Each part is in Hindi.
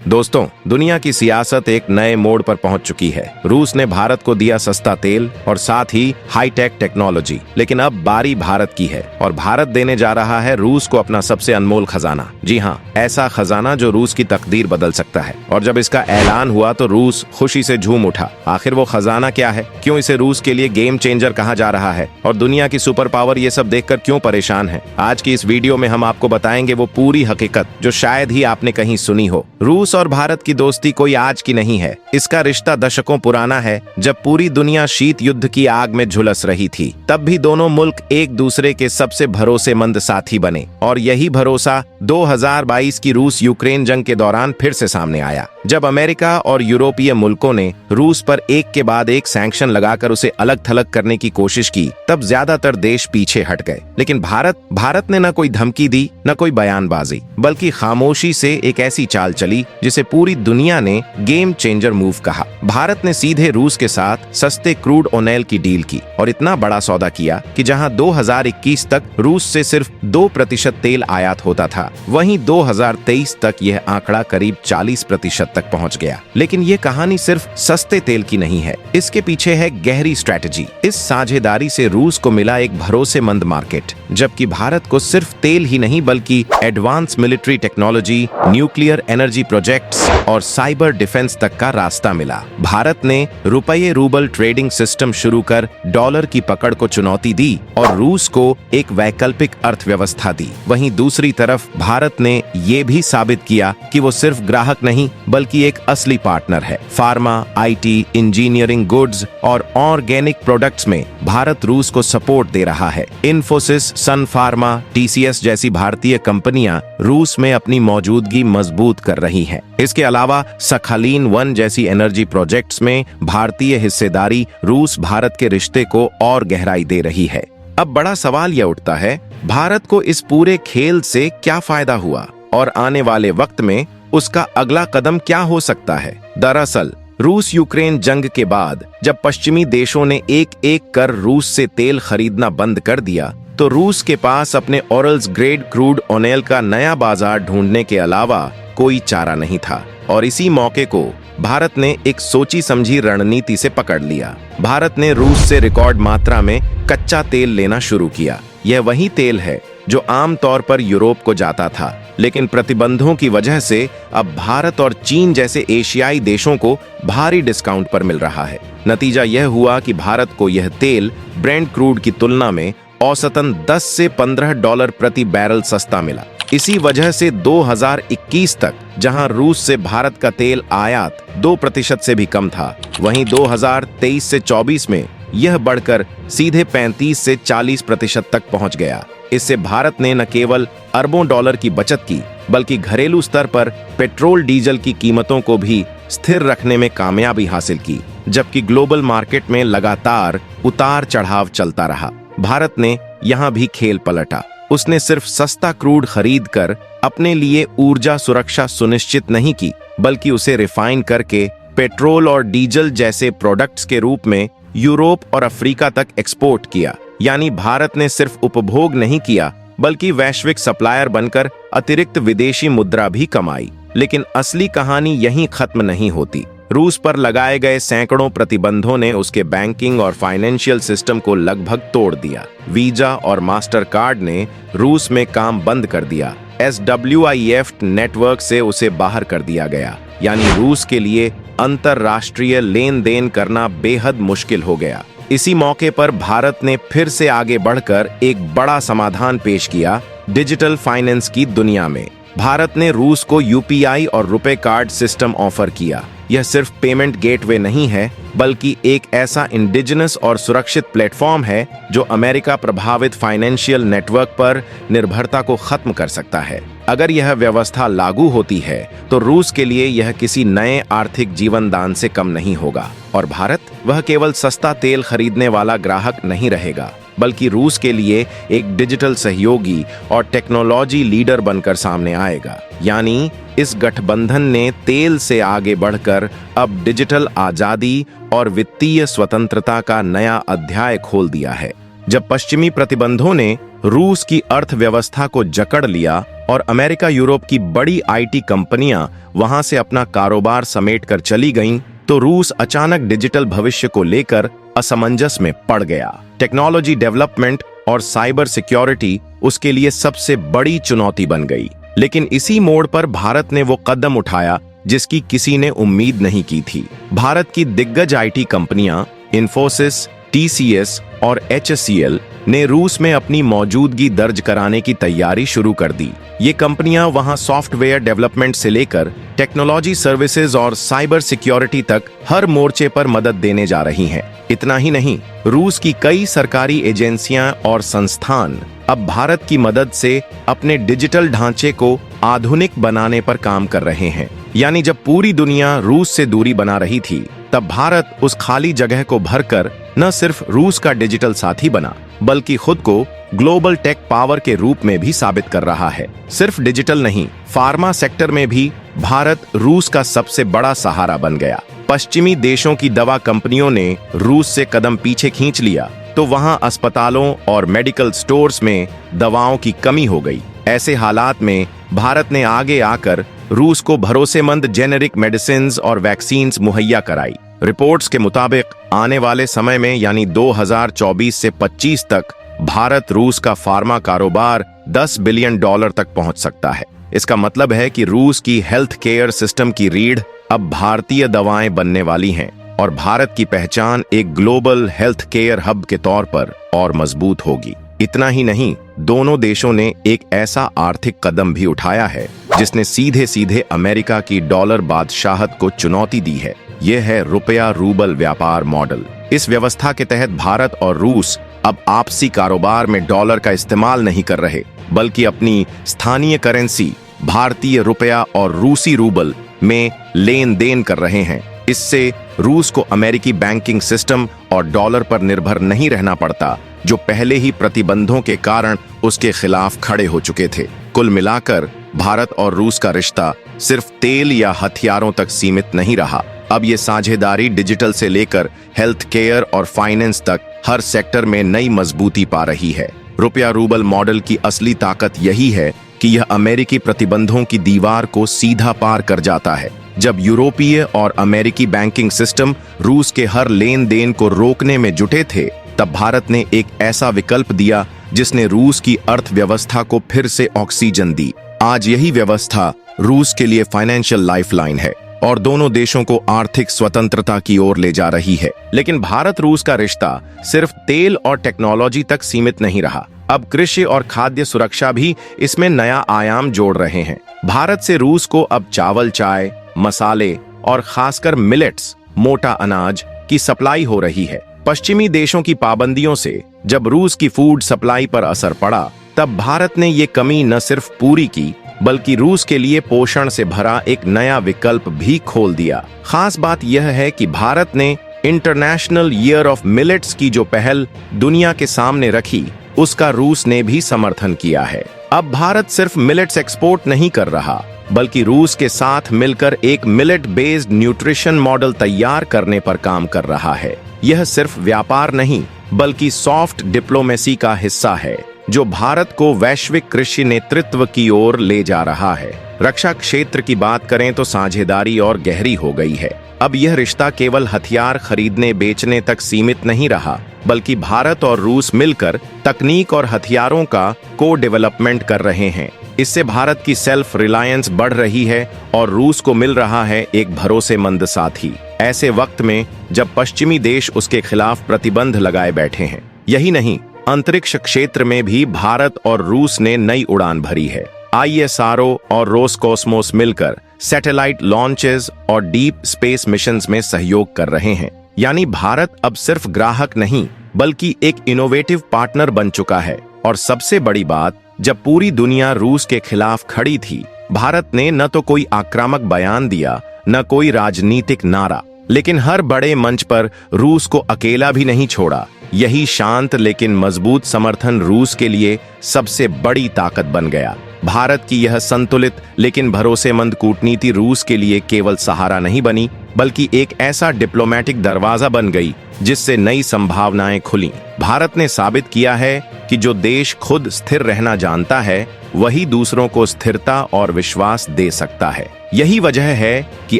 दोस्तों, दुनिया की सियासत एक नए मोड़ पर पहुंच चुकी है। रूस ने भारत को दिया सस्ता तेल और साथ ही हाईटेक टेक्नोलॉजी, लेकिन अब बारी भारत की है और भारत देने जा रहा है रूस को अपना सबसे अनमोल खजाना। जी हाँ, ऐसा खजाना जो रूस की तकदीर बदल सकता है। और जब इसका ऐलान हुआ तो रूस खुशी से झूम उठा। आखिर वो खजाना क्या है, क्यों इसे रूस के लिए गेम चेंजर कहा जा रहा है और दुनिया की सुपर पावर ये सब देखकर क्यों परेशान है? आज की इस वीडियो में हम आपको बताएंगे वो पूरी हकीकत जो शायद ही आपने कहीं सुनी हो। रूस और भारत की दोस्ती कोई आज की नहीं है। इसका रिश्ता दशकों पुराना है। जब पूरी दुनिया शीत युद्ध की आग में झुलस रही थी, तब भी दोनों मुल्क एक दूसरे के सबसे भरोसेमंद साथी बने और यही भरोसा 2022 की रूस यूक्रेन जंग के दौरान फिर से सामने आया। जब अमेरिका और यूरोपीय मुल्कों ने रूस पर एक के बाद एक सैंक्शन लगाकर उसे अलग थलग करने की कोशिश की, तब ज्यादातर देश पीछे हट गए। लेकिन भारत ने न कोई धमकी दी, न कोई बयानबाजी, बल्कि खामोशी से एक ऐसी चाल चली जिसे पूरी दुनिया ने गेम चेंजर मूव कहा। भारत ने सीधे रूस के साथ सस्ते क्रूड ऑयल की डील की और इतना बड़ा सौदा किया कि जहां 2021 तक रूस से सिर्फ 2% तेल आयात होता था, वहीं 2023 तक यह आंकड़ा करीब 40% तक पहुंच गया। लेकिन ये कहानी सिर्फ सस्ते तेल की नहीं है, इसके पीछे है गहरी स्ट्रेटजी। इस साझेदारी से रूस को मिला एक भरोसेमंद मार्केट, जबकि भारत को सिर्फ तेल ही नहीं बल्कि advance military technology, nuclear energy projects और साइबर डिफेंस तक का रास्ता मिला। भारत ने रुपये रूबल ट्रेडिंग सिस्टम शुरू कर डॉलर की पकड़ को चुनौती दी और रूस को एक वैकल्पिक अर्थव्यवस्था दी। वहीं दूसरी तरफ भारत ने ये भी साबित किया कि वो सिर्फ ग्राहक नहीं बल्कि एक असली पार्टनर है। फार्मा, आईटी, इंजीनियरिंग गुड्स और ऑर्गेनिक प्रोडक्ट्स में भारत रूस को सपोर्ट दे रहा है। इन्फोसिस, सन फार्मा, टीसीएस जैसी भारतीय कंपनियां रूस में अपनी मौजूदगी मजबूत कर रही हैं। इसके अलावा सखालिन-1 जैसी एनर्जी प्रोजेक्ट्स में भारतीय हिस्सेदारी रूस भारत के रिश्ते को और गहराई दे रही है। अब बड़ा सवाल यह उठता है, भारत को इस पूरे खेल से क्या फायदा हुआ और आने वाले वक्त में उसका अगला कदम क्या हो सकता है? दरअसल रूस यूक्रेन जंग के बाद जब पश्चिमी देशों ने एक एक कर रूस से तेल खरीदना बंद कर दिया, तो रूस के पास अपने ओरल्स ग्रेड क्रूड ऑयल का नया बाजार ढूंढने के अलावा कोई चारा नहीं था। और इसी मौके को भारत ने एक सोची समझी रणनीति से पकड़ लिया। भारत ने रूस से रिकॉर्ड मात्रा में कच्चा तेल लेना शुरू किया। यह वही तेल है जो आमतौर पर यूरोप को जाता था, लेकिन प्रतिबंधों की वजह से अब भारत और चीन जैसे एशियाई देशों को भारी डिस्काउंट पर मिल रहा है। नतीजा यह हुआ कि भारत को यह तेल ब्रेंट क्रूड की तुलना में औसतन 10 से 15 डॉलर प्रति बैरल सस्ता मिला। इसी वजह से 2021 तक जहां रूस से भारत का तेल आयात 2% से भी कम था, वहीं 2023 से 24 में यह बढ़कर सीधे 35 से 40% तक पहुंच गया। इससे भारत ने न केवल अरबों डॉलर की बचत की, बल्कि घरेलू स्तर पर पेट्रोल डीजल की कीमतों को भी स्थिर रखने में कामयाबी हासिल की, जबकि ग्लोबल मार्केट में लगातार उतार चढ़ाव चलता रहा। भारत ने यहां भी खेल पलटा। उसने सिर्फ सस्ता क्रूड खरीदकर अपने लिए ऊर्जा सुरक्षा सुनिश्चित नहीं की, बल्कि उसे रिफाइन करके पेट्रोल और डीजल जैसे प्रोडक्ट्स के रूप में यूरोप और अफ्रीका तक एक्सपोर्ट किया। यानी भारत ने सिर्फ उपभोग नहीं किया, बल्कि वैश्विक सप्लायर बनकर अतिरिक्त विदेशी मुद्रा भी कमाई। लेकिन असली कहानी यहीं खत्म नहीं होती। रूस पर लगाए गए सैकड़ों प्रतिबंधों ने उसके बैंकिंग और फाइनेंशियल सिस्टम को लगभग तोड़ दिया। वीजा और मास्टर कार्ड ने रूस में काम बंद कर दिया। SWIFT नेटवर्क से उसे बाहर कर दिया गया। यानी रूस के लिए अंतरराष्ट्रीय लेन देन करना बेहद मुश्किल हो गया। इसी मौके पर भारत ने फिर से आगे बढ़कर एक बड़ा समाधान पेश किया डिजिटल फाइनेंस की दुनिया में। भारत ने रूस को UPI और रुपे कार्ड सिस्टम ऑफर किया। यह सिर्फ पेमेंट गेटवे नहीं है, बल्कि एक ऐसा इंडिजिनस और सुरक्षित प्लेटफॉर्म है जो अमेरिका प्रभावित फाइनेंशियल नेटवर्क पर निर्भरता को खत्म कर सकता है। अगर यह व्यवस्था लागू होती है तो रूस के लिए यह किसी नए आर्थिक जीवन दान से कम नहीं होगा और भारत वह केवल सस्ता तेल खरीदने वाला ग्राहक नहीं रहेगा, बल्कि रूस के लिए एक डिजिटल सहयोगी और टेक्नोलॉजी लीडर बनकर सामने आएगा। यानी इस गठबंधन ने तेल से आगे बढ़कर अब डिजिटल आजादी और वित्तीय स्वतंत्रता का नया अध्याय खोल दिया है। जब पश्चिमी प्रतिबंधों ने रूस की अर्थव्यवस्था को जकड़ लिया और अमेरिका यूरोप की बड़ी आईटी कंपनियां वहां से अपना कारोबार समेटकर चली गईं, तो रूस अचानक डिजिटल भविष्य को लेकर असमंजस में पड़ गया। टेक्नोलॉजी डेवलपमेंट और साइबर सिक्योरिटी उसके लिए सबसे बड़ी चुनौती बन गई। लेकिन इसी मोड़ पर भारत ने वो कदम उठाया जिसकी किसी ने उम्मीद नहीं की थी। भारत की दिग्गज आईटी कंपनियां इन्फोसिस, टीसीएस और एचसीएल ने रूस में अपनी मौजूदगी दर्ज कराने की तैयारी शुरू कर दी। ये कंपनियां वहां सॉफ्टवेयर डेवलपमेंट से लेकर टेक्नोलॉजी सर्विसेज और साइबर सिक्योरिटी तक हर मोर्चे पर मदद देने जा रही हैं। इतना ही नहीं, रूस की कई सरकारी एजेंसियां और संस्थान अब भारत की मदद से अपने डिजिटल ढांचे को आधुनिक बनाने पर काम कर रहे हैं। यानी जब पूरी दुनिया रूस से दूरी बना रही थी, तब भारत उस खाली जगह को भरकर न सिर्फ रूस का डिजिटल साथी बना, बल्कि खुद को ग्लोबल टेक पावर के रूप में भी साबित कर रहा है। सिर्फ डिजिटल नहीं, फार्मा सेक्टर में भी भारत रूस का सबसे बड़ा सहारा बन गया। पश्चिमी देशों की दवा कंपनियों ने रूस से कदम पीछे खींच लिया, तो वहां अस्पतालों और मेडिकल स्टोर्स में दवाओं की कमी हो गई। ऐसे हालात में भारत ने आगे आकर रूस को भरोसेमंद जेनेरिक मेडिसिन्स और वैक्सीन्स मुहैया कराई। रिपोर्ट्स के मुताबिक आने वाले समय में यानी 2024 से 25 तक भारत रूस का फार्मा कारोबार $10 बिलियन तक पहुंच सकता है। इसका मतलब है कि रूस की हेल्थ केयर सिस्टम की रीढ़ अब भारतीय दवाएं बनने वाली हैं और भारत की पहचान एक ग्लोबल हेल्थ केयर हब के तौर पर और मजबूत होगी। इतना ही नहीं, दोनों देशों ने एक ऐसा आर्थिक कदम भी उठाया है जिसने सीधे सीधे अमेरिका की डॉलर बादशाहत को चुनौती दी है। यह है रुपया रूबल व्यापार मॉडल। इस व्यवस्था के तहत भारत और रूस अब आपसी कारोबार में डॉलर का इस्तेमाल नहीं कर रहे, बल्कि अपनी स्थानीय करेंसी भारतीय रुपया और रूसी रूबल में लेन देन कर रहे हैं। इससे रूस को अमेरिकी बैंकिंग सिस्टम और डॉलर पर निर्भर नहीं रहना पड़ता, जो पहले ही प्रतिबंधों के कारण उसके खिलाफ खड़े हो चुके थे। कुल मिलाकर भारत और रूस का रिश्ता सिर्फ तेल या हथियारों तक सीमित नहीं रहा। अब ये साझेदारी डिजिटल से लेकर हेल्थ केयर और फाइनेंस तक हर सेक्टर में नई मजबूती पा रही है। रुपया रूबल मॉडल की असली ताकत यही है कि यह अमेरिकी प्रतिबंधों की दीवार को सीधा पार कर जाता है। जब यूरोपीय और अमेरिकी बैंकिंग सिस्टम रूस के हर लेन देन को रोकने में जुटे थे, तब भारत ने एक ऐसा विकल्प दिया जिसने रूस की अर्थव्यवस्था को फिर से ऑक्सीजन दी। आज यही व्यवस्था रूस के लिए फाइनेंशियल लाइफलाइन है और दोनों देशों को आर्थिक स्वतंत्रता की ओर ले जा रही है। लेकिन भारत रूस का रिश्ता सिर्फ तेल और टेक्नोलॉजी तक सीमित नहीं रहा। अब कृषि और खाद्य सुरक्षा भी इसमें नया आयाम जोड़ रहे हैं। भारत से रूस को अब चावल, चाय, मसाले और खासकर मिलेट्स, मोटा अनाज की सप्लाई हो रही है। पश्चिमी देशों की पाबंदियों से जब रूस की फूड सप्लाई पर असर पड़ा, तब भारत ने ये कमी न सिर्फ पूरी की, बल्कि रूस के लिए पोषण से भरा एक नया विकल्प भी खोल दिया। खास बात यह है कि भारत ने इंटरनेशनल ईयर ऑफ मिलेट्स की जो पहल दुनिया के सामने रखी, उसका रूस ने भी समर्थन किया है। अब भारत सिर्फ मिलेट्स एक्सपोर्ट नहीं कर रहा, बल्कि रूस के साथ मिलकर एक मिलेट बेस्ड न्यूट्रिशन मॉडल तैयार करने पर काम कर रहा है। यह सिर्फ व्यापार नहीं, बल्कि सॉफ्ट डिप्लोमेसी का हिस्सा है, जो भारत को वैश्विक कृषि नेतृत्व की ओर ले जा रहा है। रक्षा क्षेत्र की बात करें तो साझेदारी और गहरी हो गई है। अब यह रिश्ता केवल हथियार खरीदने बेचने तक सीमित नहीं रहा, बल्कि भारत और रूस मिलकर तकनीक और हथियारों का को डेवलपमेंट कर रहे हैं। इससे भारत की सेल्फ रिलायंस बढ़ रही है और रूस को मिल रहा है एक भरोसेमंद साथी, ऐसे वक्त में जब पश्चिमी देश उसके खिलाफ प्रतिबंध लगाए बैठे हैं। यही नहीं, अंतरिक्ष क्षेत्र में भी भारत और रूस ने नई उड़ान भरी है। ISRO और रोसकॉस्मोस मिलकर सैटेलाइट लॉन्चेस और डीप स्पेस मिशंस में सहयोग कर रहे हैं। यानी भारत अब सिर्फ ग्राहक नहीं, बल्कि एक इनोवेटिव पार्टनर बन चुका है। और सबसे बड़ी बात, जब पूरी दुनिया रूस के खिलाफ खड़ी थी, भारत ने न तो कोई आक्रामक बयान दिया, न कोई राजनीतिक नारा, लेकिन हर बड़े मंच पर रूस को अकेला भी नहीं छोड़ा। यही शांत लेकिन मजबूत समर्थन रूस के लिए सबसे बड़ी ताकत बन गया। भारत की यह संतुलित लेकिन भरोसेमंद कूटनीति रूस के लिए केवल सहारा नहीं बनी, बल्कि एक ऐसा डिप्लोमेटिक दरवाजा बन गई जिससे नई संभावनाएं खुली। भारत ने साबित किया है कि जो देश खुद स्थिर रहना जानता है वही दूसरों को स्थिरता और विश्वास दे सकता है। यही वजह है कि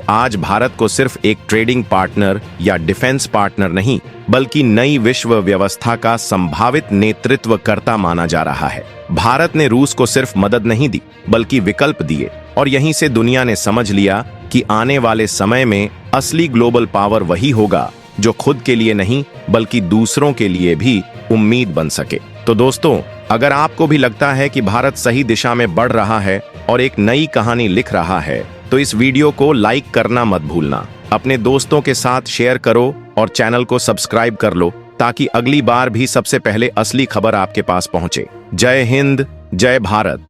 आज भारत को सिर्फ एक ट्रेडिंग पार्टनर या डिफेंस पार्टनर नहीं, बल्कि नई विश्व व्यवस्था का संभावित नेतृत्वकर्ता माना जा रहा है। भारत ने रूस को सिर्फ मदद नहीं दी, बल्कि विकल्प दिए, और यहीं से दुनिया ने समझ लिया कि आने वाले समय में असली ग्लोबल पावर वही होगा जो खुद के लिए नहीं बल्कि दूसरों के लिए भी उम्मीद बन सके। तो दोस्तों, अगर आपको भी लगता है कि भारत सही दिशा में बढ़ रहा है और एक नई कहानी लिख रहा है, तो इस वीडियो को लाइक करना मत भूलना, अपने दोस्तों के साथ शेयर करो और चैनल को सब्सक्राइब कर लो ताकि अगली बार भी सबसे पहले असली खबर आपके पास पहुंचे। जय हिंद, जय भारत।